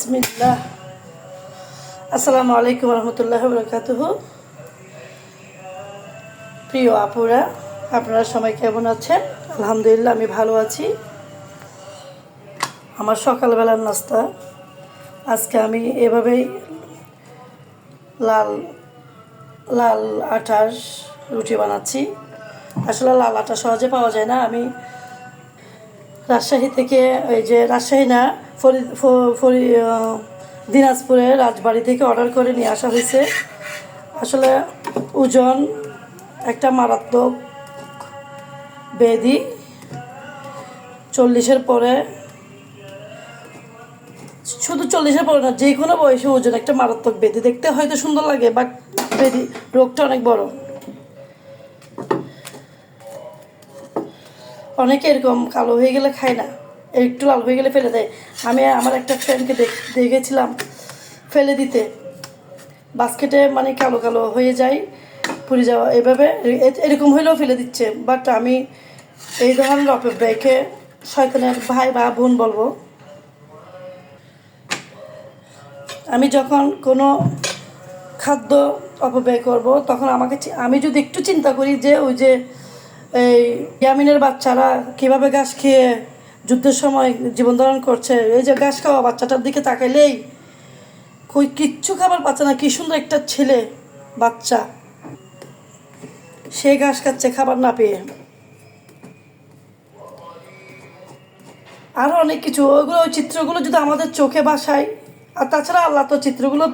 বিসমিল্লাহ। আসসালামু আলাইকুম রহমতুল্লাহ বরকাতুহু। প্রিয় আপুরা, আপনারা সবাই কেমন আছেন? আলহামদুলিল্লাহ, আমি ভালো আছি। আমার সকালবেলার নাস্তা আজকে আমি এভাবেই লাল লাল আটার রুটি বানাচ্ছি। আসলে লাল আটা সহজে পাওয়া যায় না। আমি রাজশাহী থেকে, এই যে রাজশাহী না, দিনাজপুরের রাজবাড়ি থেকে অর্ডার করে নিয়ে আসা হয়েছে। আসলে ওজন একটা মারাত্মক ব্যাধি। 40-এর পরে, শুধু 40-এর পরে না, যে কোনো বয়সে ওজন একটা মারাত্মক ব্যাধি। দেখতে হয়তো সুন্দর লাগে, বাট ব্যাধি, রোগটা অনেক বড়। অনেকে এরকম কালো হয়ে গেলে খায় না, একটু লাল হয়ে গেলে ফেলে দেয়। আমি আমার একটা ফ্রেন্ডকে দেখেছিলাম ফেলে দিতে, বাস্কেটে মানে কালো কালো হয়ে যায়, পুড়ে যাওয়া, এভাবে এরকম হইলেও ফেলে দিচ্ছে। বাট আমি এই ধরনের অপব্যয়কে শয়তানের ভাই বা বোন বলবো। আমি যখন কোনো খাদ্য অপব্যয় করব, তখন আমি যদি একটু চিন্তা করি যে ওই যে এই ইয়ামিনের বাচ্চারা কীভাবে ঘাস খেয়ে যুদ্ধের সময় জীবন ধারণ করছে, এই যে ঘাস খাওয়া বাচ্চাটার দিকে তাকাইলেই কিচ্ছু খাবার পাচ্ছে না। কি সুন্দর একটা ছেলে বাচ্চা, সে ঘাস খাচ্ছে খাবার না পেয়ে। আরও অনেক কিছু, ওই চিত্রগুলো যদি আমাদের চোখে ভাসায়। আর তাছাড়া আল্লাহ তো চিত্রগুলো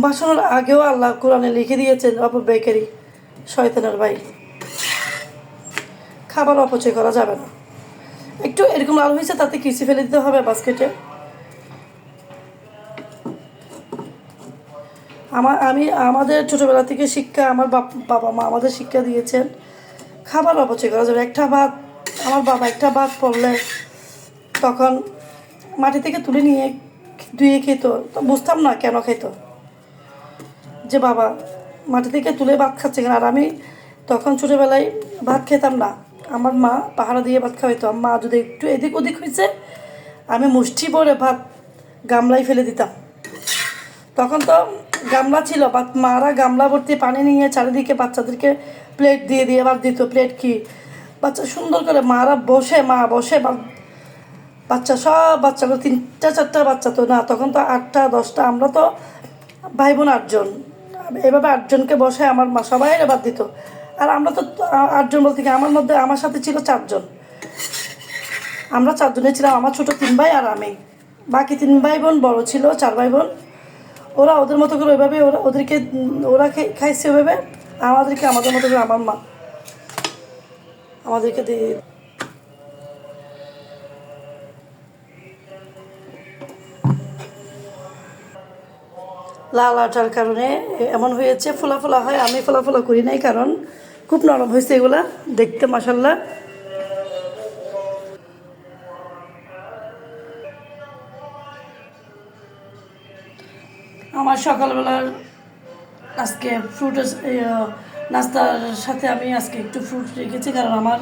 ভাসানোর আগেও আল্লাহ কোরআনে লিখে দিয়েছেন অপব্যয়কারী শয়তানের ভাই। খাবার অপচয় করা যাবে না। একটু এরকম লাল হয়েছে, তাতে কিছু ফেলে দিতে হবে বাস্কেটে। আমাদের ছোটোবেলা থেকে শিক্ষা, আমার বাবা মা আমাদের শিক্ষা দিয়েছেন খাবার অপচয় করা যাবে। আমার বাবা একটা ভাত পড়লে তখন মাটি থেকে তুলে নিয়ে ধুয়ে খেত। তো বুঝতাম না কেন খেত, যে বাবা মাটি থেকে তুলে ভাত খাচ্ছে কেন। আর আমি তখন ছোটোবেলায় ভাত খেতাম না, আমার মা পাহাড়া দিয়ে ভাত খাওয়াইতো। মা যদি একটু এদিক ওদিক হয়েছে, আমি মুষ্টি ভরে ভাত গামলায় ফেলে দিতাম। তখন তো গামলা ছিল, মারা গামলা ভর্তি পানি নিয়ে চারিদিকে বাচ্চাদেরকে প্লেট দিয়ে দিয়ে ভাত দিত। প্লেট কি বাচ্চা সুন্দর করে মা বসে বাচ্চাগুলো 3-4টা বাচ্চা তো না, তখন তো 8টা 10টা, আমরা তো ভাই বোন 8জন। এভাবে 8জনকে বসে আমার মা সবাই ভাত দিত। আর আমরা তো 8জন বলতে কি, আমার সাথে ছিল 4জন। আমরা 4জনে ছিলাম, আমার ছোট 3 ভাই আর আমি। বাকি 3 ভাই বোন বড় ছিল, 4 ভাই বোন। ওরা ওদের মতো করে ওইভাবে ওরা খাইছে ওইভাবে। আমাদেরকে আমাদের মতো করে আমার মা আমাদেরকে দিয়ে। লাল আটার কারণে এমন হয়েছে, ফোলা ফোলা হয়। আমি ফোলা ফোলা করি নাই, কারণ খুব নরম হয়েছে এগুলা দেখতে, মাশাল্লাহ। আমার সকালবেলার আজকে নাস্তার সাথে আমি আজকে একটু ফ্রুট রেখেছি, কারণ আমার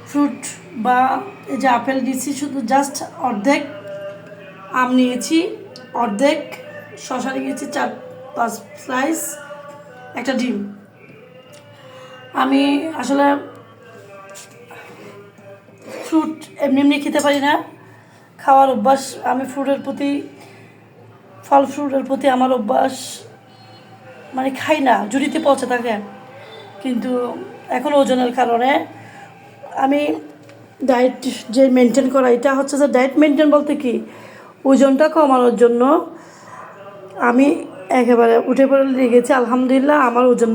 ফ্রুট বা এই যে আপেল নিয়েছি শুধু জাস্ট অর্ধেক, আম নিয়েছি অর্ধেক, শশা নিয়েছি 4-5 স্লাইস, একটা ডিম। আমি আসলে ফ্রুট এমনি এমনি খেতে পারি না, খাওয়ার অভ্যাস। আমি ফল ফ্রুটের প্রতি আমার অভ্যাস, মানে খাই না, জুড়িতে পচে থাকে। কিন্তু এখন ওজনের কারণে আমি ডায়েট যে মেনটেন করা, এটা হচ্ছে যে ডায়েট মেনটেন বলতে কি, ওজনটা কমানোর জন্য আমি একেবারে উঠে পড়ে লেগেছি। আলহামদুলিল্লাহ, আমার ওজন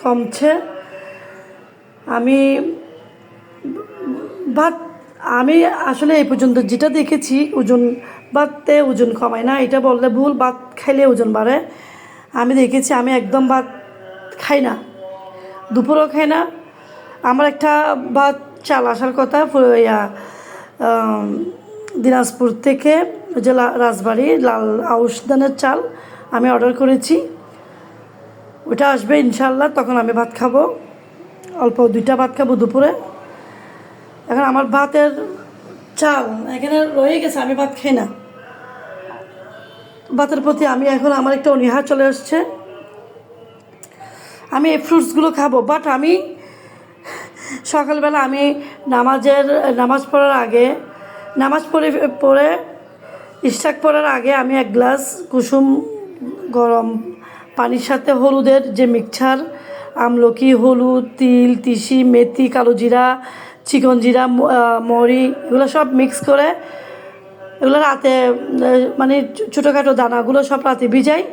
কমছে। আমি আসলে এই পর্যন্ত যেটা দেখেছি, ওজন কমায় না এটা বললে ভুল। ভাত খাইলে ওজন বাড়ে। আমি দেখেছি, আমি একদম ভাত খাই না, দুপুরও খাই না। আমার একটা ভাত চাল আসার কথা দিনাজপুর থেকে, যে রাজবাড়ি লাল আউশ ধানের চাল আমি অর্ডার করেছি, ওটা আসবে ইনশাল্লাহ। তখন আমি ভাত খাবো, অল্প 2টা ভাত খাবো দুপুরে। এখন আমার ভাতের চাল এখানে রয়ে গেছে, আমি ভাত খাই না। ভাতের প্রতি আমি এখন আমার একটা অনীহা চলে আসছে। আমি এই ফ্রুটসগুলো খাবো, বাট আমি সকালবেলা আমি নামাজ পড়ার আগে, নামাজ পড়ে ইশরাক পড়ার আগে আমি এক গ্লাস কুসুম গরম পানির সাথে হলুদের যে মিক্সচার, আমলকি, হলুদ, তিল, তিসি, মেথি, কালো জিরা, চিকন জিরা, মরি, এগুলো সব মিক্স করে এগুলো রাতে মানে ছোটোখাটো দানাগুলো সব রাতে ভিজাই,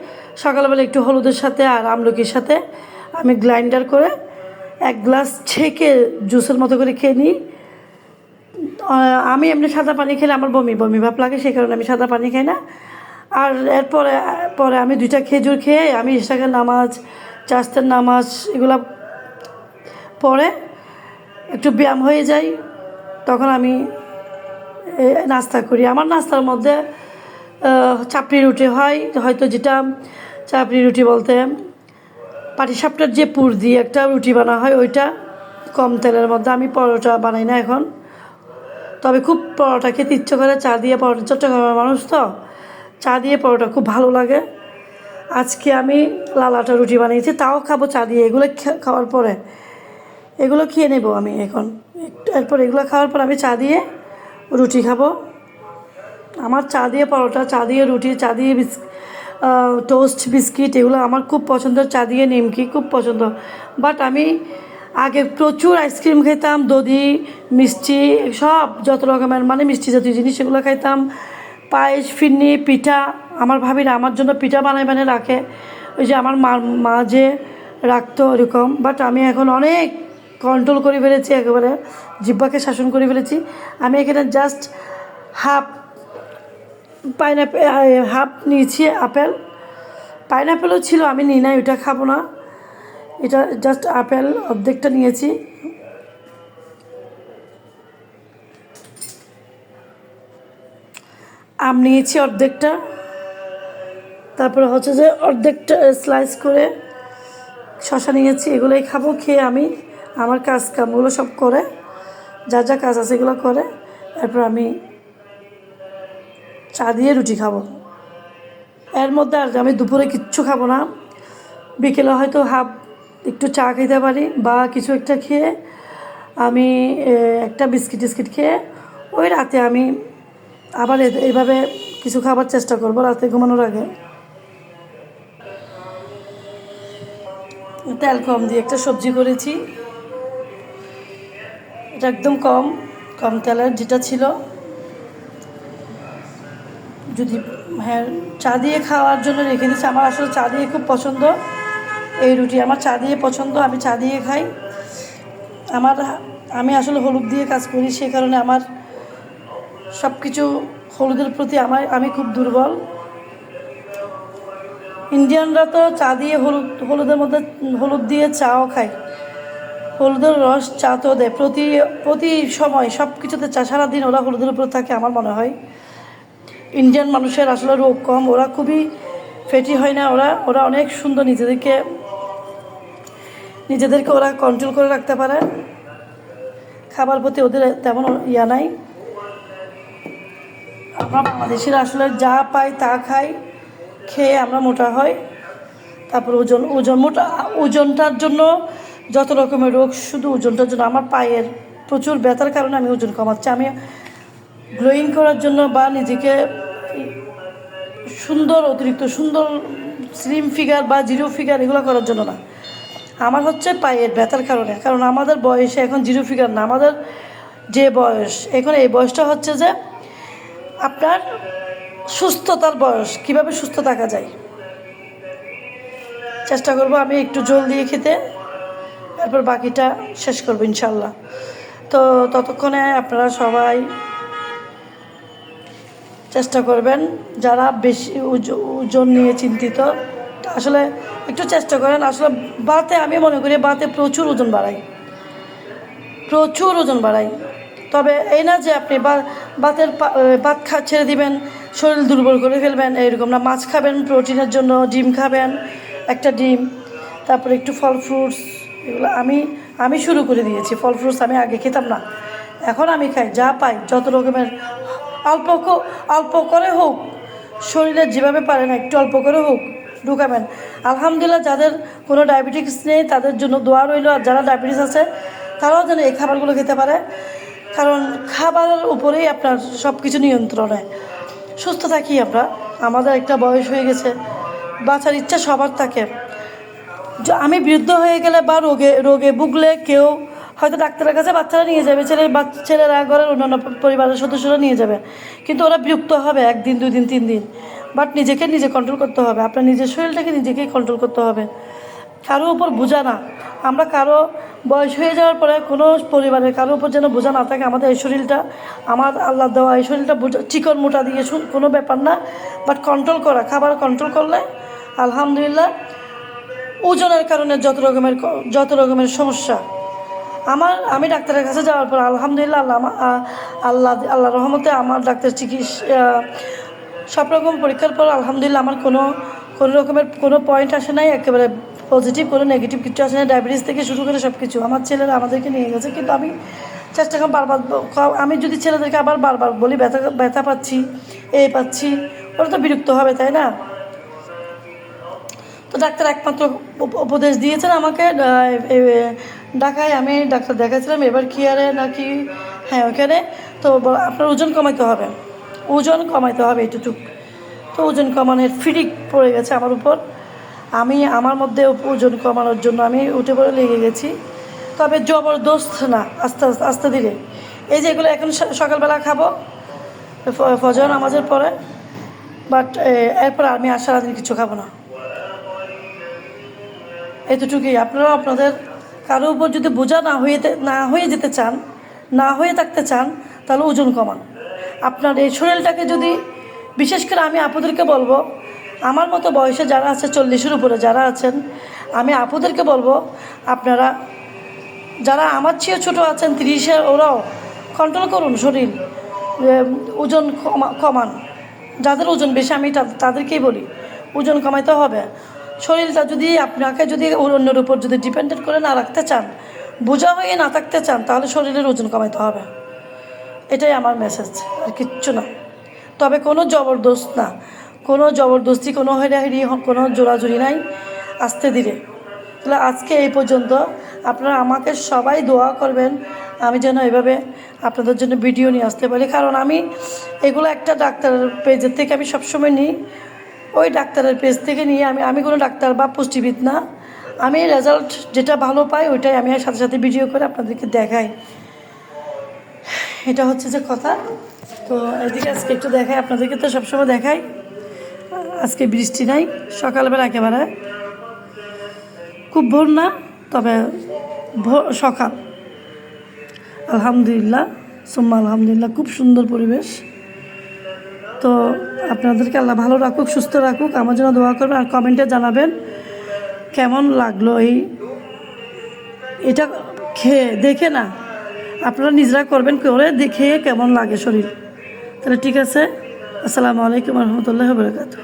সকালবেলা একটু হলুদের সাথে আর আমলকির সাথে আমি গ্রাইন্ডার করে এক গ্লাস ছেঁকে জুসের মতো করে খেয়ে নিই। আমি এমনি সাদা পানি খেলে আমার বমি বমি ভাব লাগে, সেই কারণে আমি সাদা পানি খাই না। আর পরে আমি 2টা খেজুর খেয়ে আমি ইশরাকের নামাজ, চাস্তের নামাজ এগুলো পরে একটু ব্যায়াম হয়ে যায়, তখন আমি নাস্তা করি। আমার নাস্তার মধ্যে চাপড়ি রুটি হয়, হয়তো যেটা চাপড়ি রুটি বলতে পাটিসাপটার যে পুর দিয়ে একটা রুটি বানা হয়, ওইটা কম তেলের মধ্যে। আমি পরোটা বানাই না এখন, তবে খুব পরোটা খেতে ইচ্ছে করে। চা দিয়ে পরোটা, চট্টগ্রামের মানুষ তো চা দিয়ে পরোটা খুব ভালো লাগে। আজকে আমি লাল আটা রুটি বানিয়েছি, তাও খাবো চা দিয়ে। এগুলো খাওয়ার পরে এগুলো খেয়ে নেব আমি এখন। এরপর এগুলো খাওয়ার পর আমি চা দিয়ে রুটি খাবো। আমার চা দিয়ে পরোটা, চা দিয়ে রুটি, চা দিয়ে টোস্ট, বিস্কিট এগুলো আমার খুব পছন্দ। চা দিয়ে নিমকি খুব পছন্দ। বাট আমি আগে প্রচুর আইসক্রিম খেতাম, দধি, মিষ্টি, সব যত রকমের মানে মিষ্টি জাতীয় জিনিস এগুলো খাইতাম। পায়েস, ফিরনি, পিঠা। আমার ভাবিরা আমার জন্য পিঠা বানায় রাখে, ওই যে আমার মা যে রাখতো ওরকম। বাট আমি এখন অনেক কন্ট্রোল করে ফেলেছি, একেবারে জিহ্বাকে শাসন করে ফেলেছি। আমি এখানে জাস্ট হাফ নিয়েছি আপেল। পাইনঅ্যাপেলও ছিল, আমি নিই না, ওইটা খাবো না। এটা জাস্ট আপেল অর্ধেকটা নিয়েছি। আম নিয়েছি অর্ধেকটা, তারপরে হচ্ছে যে অর্ধেকটা স্লাইস করে শশা নিয়েছি। এগুলোই খাবো। খেয়ে আমি আমার কামগুলো সব করে, যা যা কাজ আছে এগুলো করে, এরপর আমি চা দিয়ে রুটি খাবো। এর মধ্যে আর আমি দুপুরে কিচ্ছু খাবো না। বিকেলে হয়তো একটু চা খেতে পারি বা কিছু একটা খেয়ে আমি একটা বিস্কিট খেয়ে ওই রাতে আমি আবার এইভাবে কিছু খাবার চেষ্টা করব রাতে ঘুমানোর আগে। তেল কম দিয়ে একটা সবজি করেছি, এটা একদম কম তেলের যেটা ছিল। যদি হ্যাঁ, চা দিয়ে খাওয়ার জন্য রেখে দিচ্ছি। আমার আসলে চা দিয়ে খুব পছন্দ, এই রুটি আমার চা দিয়ে পছন্দ, আমি চা দিয়ে খাই। আমি আসলে হলুদ দিয়ে কাজ করি, সেই কারণে আমার সব কিছু হলুদের প্রতি আমি খুব দুর্বল। ইন্ডিয়ানরা তো চা দিয়ে হলুদের মধ্যে হলুদ দিয়ে চাও খায়, হলুদের রস চা তো দেয় প্রতি সময় সব কিছুতে চা। সারাদিন ওরা হলুদের উপর থাকে। আমার মনে হয় ইন্ডিয়ান মানুষের আসলে রোগ কম, ওরা খুবই ফ্যাটি হয় না, ওরা অনেক সুন্দর নিজেদেরকে ওরা কন্ট্রোল করে রাখতে পারে। খাবার প্রতি ওদের তেমন ইয়া নাই। আমরা বাংলাদেশিরা আসলে যা পাই তা খাই, খেয়ে আমরা মোটা হয়। তারপর ওজনটার জন্য যত রকমের রোগ, শুধু ওজনটার জন্য। আমার পায়ের প্রচুর ব্যথার কারণে আমি ওজন কমাচ্ছি। আমি গ্লোয়িং করার জন্য বা নিজেকে অতিরিক্ত সুন্দর স্লিম ফিগার বা জিরো ফিগার এগুলো করার জন্য না। আমার হচ্ছে পায়ের ব্যথার কারণে। কারণ আমাদের বয়সে এখন জিরো ফিগার না, আমাদের যে বয়স এখন, এই বয়সটা হচ্ছে যে আপনার সুস্থতার বয়স। কিভাবে সুস্থ থাকা যায় চেষ্টা করব আমি একটু জল দিয়ে খেতে, তারপর বাকিটা শেষ করবো ইনশাল্লাহ। তো ততক্ষণে আপনারা সবাই চেষ্টা করবেন, যারা বেশি ওজন নিয়ে চিন্তিত, আসলে একটু চেষ্টা করেন। আসলে আমি মনে করি বাতে প্রচুর ওজন বাড়ায়। তবে এই না যে আপনি ভাত ছেড়ে দিবেন, শরীর দুর্বল করে ফেলবেন, এরকম না। মাছ খাবেন প্রোটিনের জন্য, ডিম খাবেন, একটা ডিম, তারপরে একটু ফল ফ্রুটস। এগুলো আমি শুরু করে দিয়েছি। ফল ফ্রুটস আমি আগে খেতাম না, এখন আমি খাই। যা পাই, যত রকমের অল্প করে হোক শরীরে যেভাবে পারেন একটু অল্প করে হোক ঢুকাবেন। আলহামদুলিল্লাহ, যাদের কোনো ডায়াবেটিস নেই তাদের জন্য দোয়া রইল, আর যারা ডায়াবেটিস আছে তারাও যেন এই খাবারগুলো খেতে পারে, কারণ খাবারের উপরেই আপনার সব কিছু নিয়ন্ত্রণে সুস্থ থাকি আমরা। আমাদের একটা বয়স হয়ে গেছে, বাঁচার ইচ্ছা সবার থাকে। আমি বৃদ্ধ হয়ে গেলে বা রোগে ভুগলে কেউ হয়তো ডাক্তারের কাছে বাচ্চারা নিয়ে যাবে, ছেলেরা ঘরের অন্যান্য পরিবারের সদস্যরা নিয়ে যাবে, কিন্তু ওরা বিরক্ত হবে 1 দিন 2 দিন 3 দিন। বাট নিজেকে নিজে কন্ট্রোল করতে হবে, আপনার নিজের শরীরটাকে নিজেকেই কন্ট্রোল করতে হবে, কারো উপর বোঝা না। আমরা কারো বয়স হয়ে যাওয়ার পরে কোনো পরিবারের কারো উপর যেন বোঝা না থাকে। আমাদের এই শরীরটা আমার আল্লাহ দেওয়া, এই শরীরটা চিকন মোটা দিয়ে কোনো ব্যাপার না, বাট কন্ট্রোল করা, খাবার কন্ট্রোল করলে আলহামদুলিল্লাহ ওজনের কারণে যত রকমের সমস্যা আমি ডাক্তারের কাছে যাওয়ার পর আলহামদুলিল্লাহ আল্লাহ রহমতে আমার ডাক্তার চিকিৎসা সব রকম পরীক্ষার পর আলহামদুলিল্লাহ আমার কোনো রকমের কোনো পয়েন্ট আসে নাই, একেবারে পজিটিভ কোনো নেগেটিভ কিছু আসে না। ডায়াবেটিস থেকে শুরু করে সব কিছু আমার ছেলেরা আমাদেরকে নিয়ে গেছে, কিন্তু আমি চেষ্টা করি বারবার, আমি যদি ছেলেদেরকে আবার বারবার বলি ব্যথা পাচ্ছি পাচ্ছি, ওরা তো বিরক্ত হবে, তাই না? তো ডাক্তার একমাত্র উপদেশ দিয়েছেন আমাকে, ঢাকায় আমি ডাক্তার দেখাচ্ছিলাম এবার কেয়ারে নাকি, হ্যাঁ ওখানে। তো আপনার ওজন কমাইতে হবে, এটুকু। তো ওজন কমানোর ফিরিক পড়ে গেছে আমার উপর। আমার মধ্যে ওজন কমানোর জন্য আমি উঠে পড়ে লেগে গেছি, তবে জবরদস্ত না, আস্তে আস্তে ধীরে। এই যে এগুলো এখন সকালবেলা খাবো ফজর নামাজের পরে, বাট এরপর আমি আর সারাদিন কিছু খাবো না, এতটুকুই। আপনারাও আপনাদের কারো উপর যদি বোঝা না হয়ে যেতে চান, না হয়ে থাকতে চান, তাহলে ওজন কমান। আপনার এই শরীরটাকে যদি, বিশেষ করে আমি আপুদেরকে বলবো, আমার মতো বয়সে যারা আছে 40-এর উপরে যারা আছেন, আমি আপুদেরকে বলবো আপনারা যারা আমার চেয়ে ছোটো আছেন 30-এর, ওরাও কন্ট্রোল করুন শরীর, ওজন কমান। যাদের ওজন বেশি আমি তাদেরকেই বলি ওজন কমাইতে হবে। শরীরটা যদি আপনাকে অন্যের উপর যদি ডিপেন্ডেন্ট করে না রাখতে চান, বোঝা হয়ে না থাকতে চান, তাহলে শরীরের ওজন কমাইতে হবে। এটাই আমার মেসেজ, আর কিচ্ছু না। তবে কোনো জবরদস্ত না, কোনো জবরদস্তি, কোনো হেরাহেরি, কোনো জোরাজুরি নাই, আস্তে ধীরে। তাহলে আজকে এই পর্যন্ত। আপনারা আমাকে সবাই দোয়া করবেন আমি যেন এভাবে আপনাদের জন্য ভিডিও নিয়ে আসতে পারি, কারণ আমি এগুলো একটা ডাক্তারের পেজের থেকে আমি সবসময় নিই, ওই ডাক্তারের পেজ থেকে নিয়ে আমি কোনো ডাক্তার বা পুষ্টিবিদ না। আমি রেজাল্ট যেটা ভালো পাই ওইটাই আমি সাথে সাথে ভিডিও করে আপনাদেরকে দেখাই। এটা হচ্ছে যে কথা। তো এদিকে আজকে একটু দেখাই আপনাদেরকে, তো সবসময় দেখাই। আজকে বৃষ্টি নাই, সকালবেলা একেবারে খুব ভোর না, তবে সকাল। আলহামদুলিল্লাহ সুম্মা আলহামদুলিল্লাহ, খুব সুন্দর পরিবেশ। তো আপনাদেরকে আল্লাহ ভালো রাখুক, সুস্থ রাখুক, আমার জন্য দোয়া করবেন, আর কমেন্টে জানাবেন কেমন লাগলো এটা খেয়ে। দেখে না, আপনারা নিজেরা করবেন, করে দেখে কেমন লাগে শরীর। তাহলে ঠিক আছে, আসসালামু আলাইকুম রহমতুল্লাহি ওয়া বারাকাতুহু।